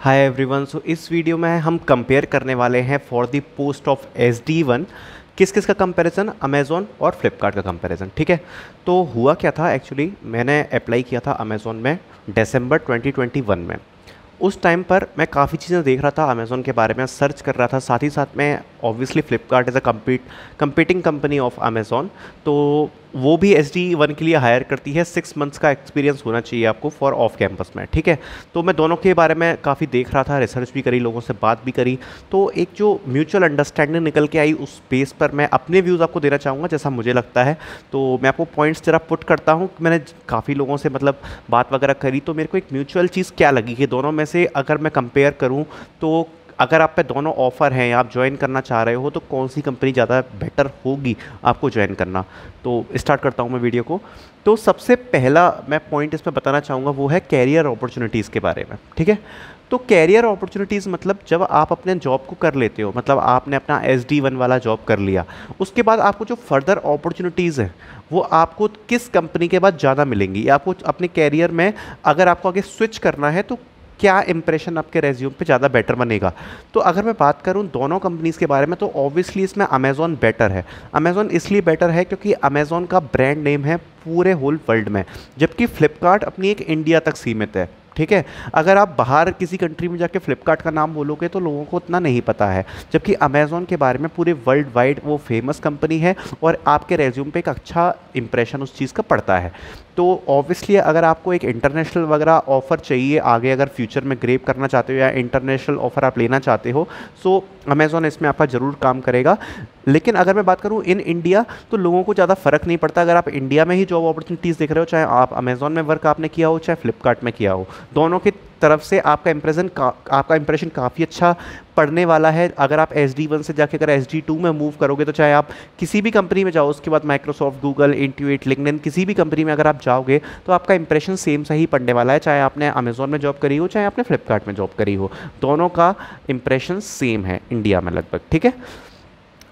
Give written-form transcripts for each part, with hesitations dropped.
Hi everyone. सो इस video में हम कंपेयर करने वाले हैं for the post of SD1 किस किस का कंपैरिजन, अमेज़ॉन और फ्लिपकार्ट का कंपैरिजन। ठीक है, तो हुआ क्या था, एक्चुअली मैंने अप्लाई किया था अमेज़ॉन में दिसंबर 2021 में। उस टाइम पर मैं काफ़ी चीज़ें देख रहा था अमेज़ॉन के बारे में, सर्च कर रहा था, साथ ही साथ में obviously Flipkart is a competing company of Amazon, तो वो भी SD1 के लिए हायर करती है। 6 मंथ्स का एक्सपीरियंस होना चाहिए आपको फॉर ऑफ कैंपस में। ठीक है, तो मैं दोनों के बारे में काफ़ी देख रहा था, रिसर्च भी करी, लोगों से बात भी करी, तो एक जो म्यूचुअल अंडरस्टैंडिंग निकल के आई उस बेस पर मैं अपने व्यूज़ आपको देना चाहूँगा जैसा मुझे लगता है। तो मैं आपको पॉइंट्स जरा पुट करता हूँ। मैंने काफ़ी लोगों से मतलब बात वगैरह करी, तो मेरे को एक म्यूचुअल चीज़ क्या लगी कि दोनों में से अगर मैं कंपेयर करूँ तो अगर आप पे दोनों ऑफ़र हैं या आप ज्वाइन करना चाह रहे हो तो कौन सी कंपनी ज़्यादा बेटर होगी आपको ज्वाइन करना। तो स्टार्ट करता हूँ मैं वीडियो को। तो सबसे पहला मैं पॉइंट इसमें बताना चाहूँगा वो है कैरियर अपॉर्चुनिटीज़ के बारे में। ठीक है, तो कैरियर अपॉर्चुनिटीज़ मतलब जब आप अपने जॉब को कर लेते हो, मतलब आपने अपना SD1 वाला जॉब कर लिया, उसके बाद आपको जो फर्दर अपॉर्चुनिटीज़ हैं वो आपको किस कंपनी के बाद ज़्यादा मिलेंगी, या आपको अपने कैरियर में अगर आपको आगे स्विच करना है तो क्या इंप्रेशन आपके रेज्यूम पे ज़्यादा बेटर बनेगा। तो अगर मैं बात करूं दोनों कंपनीज़ के बारे में तो ऑब्वियसली इसमें अमेज़ॉन बेटर है। अमेज़ॉन इसलिए बेटर है क्योंकि अमेज़ॉन का ब्रांड नेम है पूरे होल वर्ल्ड में, जबकि फ्लिपकार्ट अपनी एक इंडिया तक सीमित है। ठीक है, अगर आप बाहर किसी कंट्री में जाके फ्लिपकार्ट का नाम बोलोगे तो लोगों को उतना नहीं पता है, जबकि अमेज़ॉन के बारे में पूरे वर्ल्ड वाइड वो फेमस कंपनी है और आपके रेज्यूम पे एक अच्छा इंप्रेशन उस चीज़ का पड़ता है। तो ऑब्वियसली अगर आपको एक इंटरनेशनल वगैरह ऑफ़र चाहिए आगे, अगर फ्यूचर में ग्रेप करना चाहते हो या इंटरनेशनल ऑफ़र आप लेना चाहते हो, सो अमेज़ॉन इसमें आपका ज़रूर काम करेगा। लेकिन अगर मैं बात करूं इन इंडिया तो लोगों को ज़्यादा फ़र्क नहीं पड़ता। अगर आप इंडिया में ही जॉब अपॉर्चुनिटीज़ देख रहे हो, चाहे आप अमेज़ॉन में वर्क आपने किया हो चाहे फ्लिपकार्ट में किया हो, दोनों की तरफ से आपका इंप्रेशन काफ़ी अच्छा पड़ने वाला है। अगर आप SD1 से जाके अगर SD2 में मूव करोगे तो चाहे आप किसी भी कंपनी में जाओ, उसके बाद माइक्रोसॉफ्ट, गूगल, इंट्यूट, लिंक्डइन, किसी भी कंपनी में अगर आप जाओगे तो आपका इंप्रेशन सेम से ही पड़ने वाला है, चाहे आपने अमेज़ॉन में जॉब करी हो चाहे आपने फ्लिपकार्ट में जॉब करी हो, दोनों का इंप्रेशन सेम है इंडिया में लगभग। ठीक है,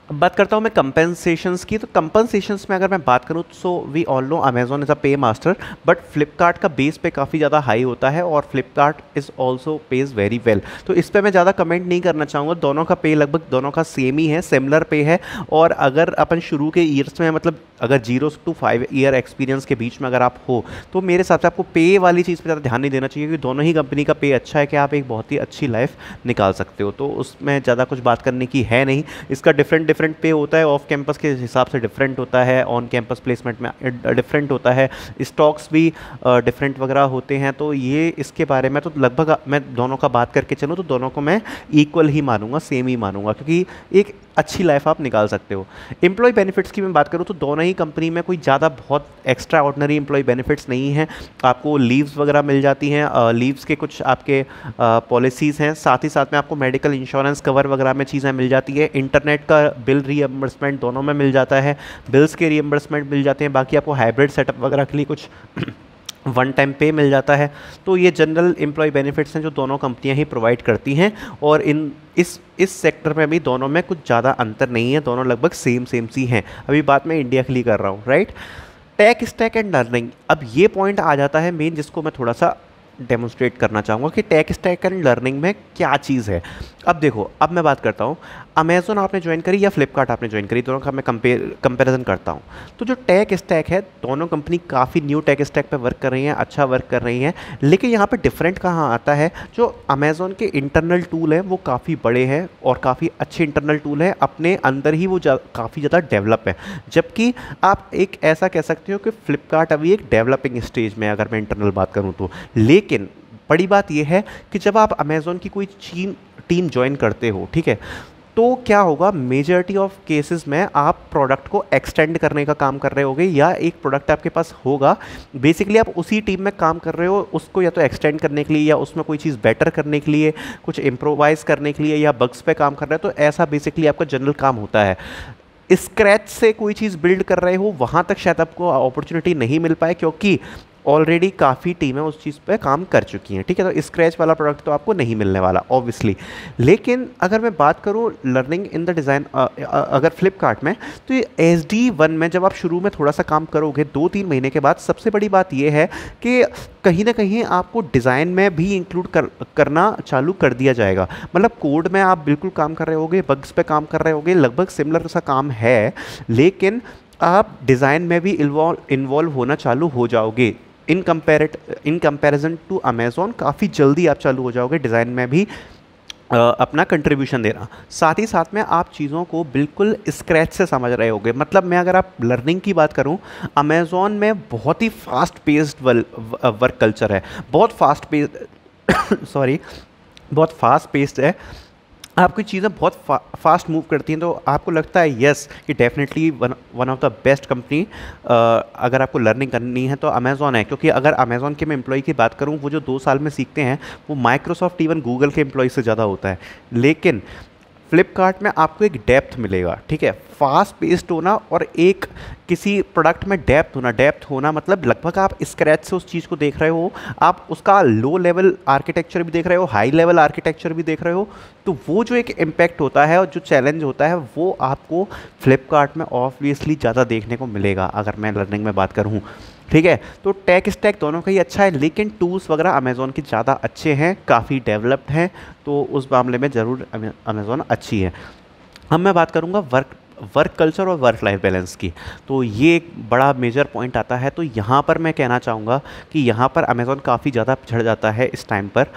अब बात करता हूँ मैं कंपेंसेशंस की। तो कंपेंसेशंस में अगर मैं बात करूँ so we all know Amazon is a pay master, but Flipkart का बेस पे काफ़ी ज़्यादा हाई होता है और Flipkart is also pays very well. तो इस पर मैं ज़्यादा कमेंट नहीं करना चाहूँगा, दोनों का पे लगभग दोनों का सेम ही है, सिमिलर पे है। और अगर अपन शुरू के ईयर्स में मतलब अगर 0 to 5 ईयर एक्सपीरियंस के बीच में अगर आप हो तो मेरे हिसाब से आपको पे वाली चीज़ पर ज़्यादा ध्यान नहीं देना चाहिए, क्योंकि दोनों ही कंपनी का पे अच्छा है कि आप एक बहुत ही अच्छी लाइफ निकाल सकते हो, तो उसमें ज़्यादा कुछ बात करने की है नहीं। इसका डिफरेंट पे होता है, ऑफ कैंपस के हिसाब से डिफरेंट होता है, ऑन कैंपस प्लेसमेंट में डिफरेंट होता है, स्टॉक्स भी डिफरेंट वगैरह होते हैं। तो ये इसके बारे में तो लगभग मैं दोनों का बात करके चलूँ तो दोनों को मैं इक्वल ही मानूंगा, सेम ही मानूंगा, क्योंकि एक अच्छी लाइफ आप निकाल सकते हो। एम्प्लॉय बेनिफिट्स की मैं बात करूँ तो दोनों ही कंपनी में कोई ज़्यादा बहुत एक्स्ट्रा ऑर्डिनरी एम्प्लॉय बेनिफिट्स नहीं हैं। आपको लीव्स वगैरह मिल जाती हैं, लीव्स के कुछ आपके पॉलिसीज़ हैं, साथ ही साथ में आपको मेडिकल इंश्योरेंस कवर वगैरह में चीज़ें मिल जाती है, इंटरनेट का बिल रीएम्बर्समेंट दोनों में मिल जाता है, बिल्स के रीएम्बर्समेंट मिल जाते हैं, बाकी आपको हाइब्रिड सेटअप वगैरह के लिए कुछ वन टाइम पे मिल जाता है। तो ये जनरल एम्प्लॉय बेनिफिट्स हैं जो दोनों कंपनियां ही प्रोवाइड करती हैं, और इस सेक्टर में भी दोनों में कुछ ज़्यादा अंतर नहीं है, दोनों लगभग सेम सी हैं। अभी बात मैं इंडिया के लिए कर रहा हूँ, right. Tech stack and learning, अब ये पॉइंट आ जाता है मेन, जिसको मैं थोड़ा सा डेमोन्स्ट्रेट करना चाहूँगा कि टेक स्टैक एंड लर्निंग में क्या चीज़ है। अब देखो, अब मैं बात करता हूँ अमेज़ॉन आपने ज्वाइन करी या फ्लिपकार्ट आपने ज्वाइन करी, दोनों का मैं कंपैरिजन करता हूँ। तो जो टेक स्टैक है, दोनों कंपनी काफ़ी न्यू टेक स्टैक पे वर्क कर रही हैं, अच्छा वर्क कर रही हैं, लेकिन यहाँ पे डिफरेंट कहाँ आता है, जो अमेज़ॉन के इंटरनल टूल हैं वो काफ़ी बड़े हैं और काफ़ी अच्छे इंटरनल टूल हैं, अपने अंदर ही वो काफ़ी ज़्यादा डेवलप है, जबकि आप एक ऐसा कह सकते हो कि फ्लिपकार्ट अभी एक डेवलपिंग स्टेज में, अगर मैं इंटरनल बात करूँ तो। लेकिन बड़ी बात यह है कि जब आप अमेज़ॉन की कोई टीम ज्वाइन करते हो, ठीक है, तो क्या होगा, मेजॉरिटी ऑफ केसेस में आप प्रोडक्ट को एक्सटेंड करने का काम कर रहे होगे, या एक प्रोडक्ट आपके पास होगा, बेसिकली आप उसी टीम में काम कर रहे हो, उसको या तो एक्सटेंड करने के लिए या उसमें कोई चीज़ बेटर करने के लिए, कुछ इम्प्रोवाइज़ करने के लिए, या बग्स पे काम कर रहे हो। तो ऐसा बेसिकली आपका जनरल काम होता है। स्क्रैच से कोई चीज़ बिल्ड कर रहे हो वहाँ तक शायद आपको अपॉर्चुनिटी नहीं मिल पाए, क्योंकि ऑलरेडी काफ़ी टीमें उस चीज़ पे काम कर चुकी हैं, ठीक है। तो स्क्रैच वाला प्रोडक्ट तो आपको नहीं मिलने वाला ऑब्वियसली। लेकिन अगर मैं बात करूँ लर्निंग इन द डिज़ाइन अगर फ्लिपकार्ट में, तो ये SD1 में जब आप शुरू में थोड़ा सा काम करोगे 2-3 महीने के बाद, सबसे बड़ी बात ये है कि कहीं ना कहीं आपको डिज़ाइन में भी इंक्लूड करना चालू कर दिया जाएगा। मतलब कोड में आप बिल्कुल काम कर रहे होगे, बग्स पे काम कर रहे होगे, लगभग सिमिलर सा काम है, लेकिन आप डिज़ाइन में भी इन्वॉल्व होना चालू हो जाओगे। इन कंपैरिजन टू अमेज़ॉन काफ़ी जल्दी आप चालू हो जाओगे डिज़ाइन में भी अपना कंट्रीब्यूशन देना। साथ ही साथ में आप चीज़ों को बिल्कुल स्क्रैच से समझ रहे होगे। मतलब मैं अगर आप लर्निंग की बात करूं, अमेज़ॉन में बहुत ही फास्ट पेस्ड वर्क कल्चर है, बहुत फास्ट पेस्ड सॉरी बहुत फास्ट पेस्ड है। आपकी चीज़ें बहुत फास्ट मूव करती हैं, तो आपको लगता है यस कि definitely one of the best company अगर आपको लर्निंग करनी है तो अमेज़ॉन है। क्योंकि अगर अमेज़ॉन के मैं एम्प्लॉय की बात करूं, वो जो 2 साल में सीखते हैं वो माइक्रोसॉफ्ट इवन गूगल के एम्प्लॉय से ज़्यादा होता है। लेकिन फ्लिपकार्ट में आपको एक डेप्थ मिलेगा, ठीक है। फास्ट पेस्ड होना और एक किसी प्रोडक्ट में डेप्थ होना मतलब लगभग आप स्क्रैच से उस चीज़ को देख रहे हो, आप उसका लो लेवल आर्किटेक्चर भी देख रहे हो, हाई लेवल आर्किटेक्चर भी देख रहे हो। तो वो जो एक इम्पैक्ट होता है और जो चैलेंज होता है वो आपको फ्लिपकार्ट में ऑब्वियसली ज़्यादा देखने को मिलेगा अगर मैं लर्निंग में बात करूँ, ठीक है। तो टेक स्टैक दोनों का ही अच्छा है, लेकिन टूल्स वगैरह अमेज़ॉन के ज़्यादा अच्छे हैं, काफ़ी डेवलप्ड हैं, तो उस मामले में ज़रूर अमेज़ॉन अच्छी है। अब मैं बात करूँगा वर्क कल्चर और वर्क लाइफ बैलेंस की। तो ये एक बड़ा मेजर पॉइंट आता है। तो यहाँ पर मैं कहना चाहूँगा कि यहाँ पर अमेज़ॉन काफ़ी ज़्यादा पिछड़ जाता है इस टाइम पर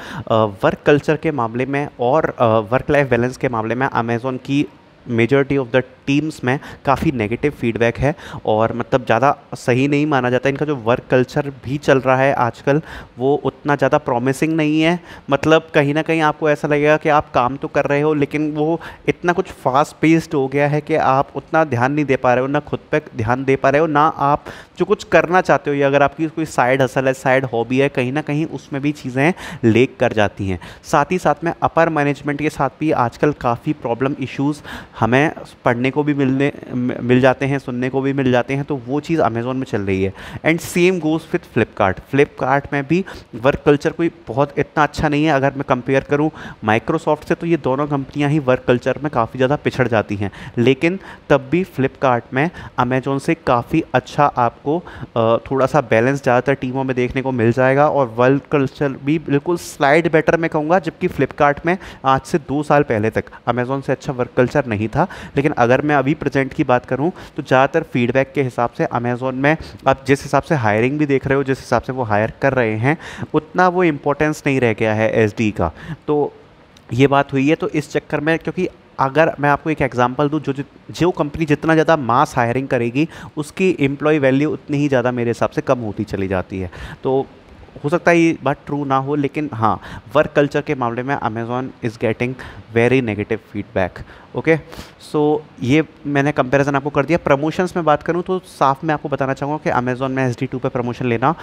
वर्क कल्चर के मामले में, और वर्क लाइफ बैलेंस के मामले में अमेज़ॉन की मेजॉरिटी ऑफ द टीम्स में काफ़ी नेगेटिव फीडबैक है, और मतलब ज़्यादा सही नहीं माना जाता। इनका जो वर्क कल्चर भी चल रहा है आजकल वो उतना ज़्यादा प्रॉमिसिंग नहीं है। मतलब कहीं ना कहीं आपको ऐसा लगेगा कि आप काम तो कर रहे हो, लेकिन वो इतना कुछ फास्ट पेस्ड हो गया है कि आप उतना ध्यान नहीं दे पा रहे हो, ना खुद पे ध्यान दे पा रहे हो, ना आप जो कुछ करना चाहते हो या अगर आपकी कोई साइड हसल है, साइड हॉबी है, कहीं ना कहीं उसमें भी चीज़ें लेक कर जाती हैं। साथ ही साथ में अपर मैनेजमेंट के साथ भी आजकल काफ़ी प्रॉब्लम इश्यूज़ हमें पढ़ने को भी मिल जाते हैं, सुनने को भी मिल जाते हैं। तो वो चीज़ अमेज़ॉन में चल रही है। And same goes with Flipkart में भी वर्क कल्चर कोई बहुत इतना अच्छा नहीं है। अगर मैं कंपेयर करूं माइक्रोसॉफ्ट से, तो ये दोनों कंपनियां ही वर्क कल्चर में काफ़ी ज़्यादा पिछड़ जाती हैं, लेकिन तब भी फ्लिपकार्ट में अमेज़ॉन से काफ़ी अच्छा आपको थोड़ा सा बैलेंस ज़्यादातर टीमों में देखने को मिल जाएगा, और वर्क कल्चर भी बिल्कुल स्लाइड बेटर मैं कहूँगा। जबकि फ्लिपकार्ट में आज से 2 साल पहले तक अमेज़ॉन से अच्छा वर्क कल्चर नहीं था। लेकिन अगर मैं अभी प्रेजेंट की बात करूं तो ज़्यादातर फीडबैक के हिसाब से अमेज़ॉन में आप जिस हिसाब से हायरिंग भी देख रहे हो, जिस हिसाब से वो हायर कर रहे हैं, उतना वो इम्पोर्टेंस नहीं रह गया है SD का। तो ये बात हुई है। तो इस चक्कर में, क्योंकि अगर मैं आपको एक एग्जांपल दूं, जो कंपनी जितना ज़्यादा मास हायरिंग करेगी उसकी एम्प्लॉय वैल्यू उतनी ही ज़्यादा मेरे हिसाब से कम होती चली जाती है। तो हो सकता है ये बात ट्रू ना हो, लेकिन हाँ, वर्क कल्चर के मामले में Amazon is getting very negative feedback. Okay, so ये मैंने कंपैरिजन आपको कर दिया। प्रमोशंस में बात करूँ तो साफ मैं आपको बताना चाहूँगा कि अमेज़ॉन में SD2 पे प्रमोशन लेना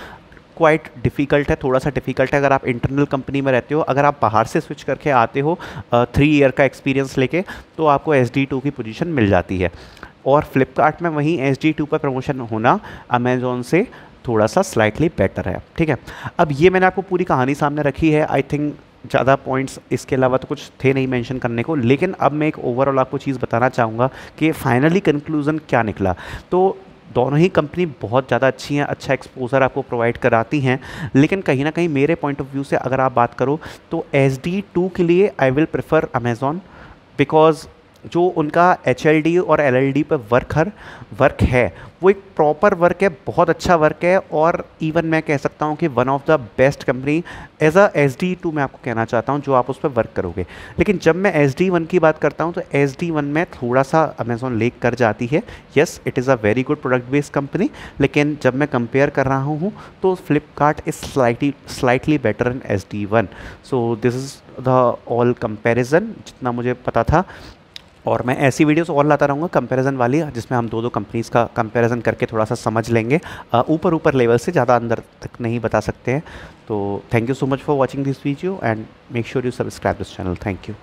क्वाइट डिफ़िकल्ट है, थोड़ा सा डिफ़िकल्ट है अगर आप इंटरनल कंपनी में रहते हो। अगर आप बाहर से स्विच करके आते हो 3 ईयर का एक्सपीरियंस लेके, तो आपको SD2 की पोजीशन मिल जाती है। और फ्लिपकार्ट में वहीं SD2 पर प्रमोशन होना अमेज़ॉन से थोड़ा सा स्लाइटली बेटर है, ठीक है। अब ये मैंने आपको पूरी कहानी सामने रखी है। आई थिंक ज़्यादा पॉइंट्स इसके अलावा तो कुछ थे नहीं मेंशन करने को, लेकिन अब मैं एक ओवरऑल आपको चीज़ बताना चाहूँगा कि फाइनली कंक्लूज़न क्या निकला। तो दोनों ही कंपनी बहुत ज़्यादा अच्छी हैं, अच्छा एक्सपोजर आपको प्रोवाइड कराती हैं, लेकिन कहीं ना कहीं मेरे पॉइंट ऑफ व्यू से अगर आप बात करो तो SD2 के लिए I will prefer Amazon, because जो उनका HLD और LLD पर वर्क है वो एक प्रॉपर वर्क है, बहुत अच्छा वर्क है, और इवन मैं कह सकता हूँ कि one of the best company as a SD2 मैं आपको कहना चाहता हूँ जो आप उस पर वर्क करोगे। लेकिन जब मैं SD1 की बात करता हूँ तो SD1 में थोड़ा सा अमेज़ॉन लेक कर जाती है। Yes, it is a very good product based company, लेकिन जब मैं कंपेयर कर रहा हूँ तो Flipkart is slightly better in SD1। So this is the all comparison जितना मुझे पता था, और मैं ऐसी वीडियोस और लाता रहूँगा कंपैरिजन वाली, जिसमें हम दो कंपनीज़ का कंपैरिजन करके थोड़ा सा समझ लेंगे। ऊपर लेवल से, ज़्यादा अंदर तक नहीं बता सकते हैं। तो thank you so much for watching this video and make sure you subscribe this channel. Thank you.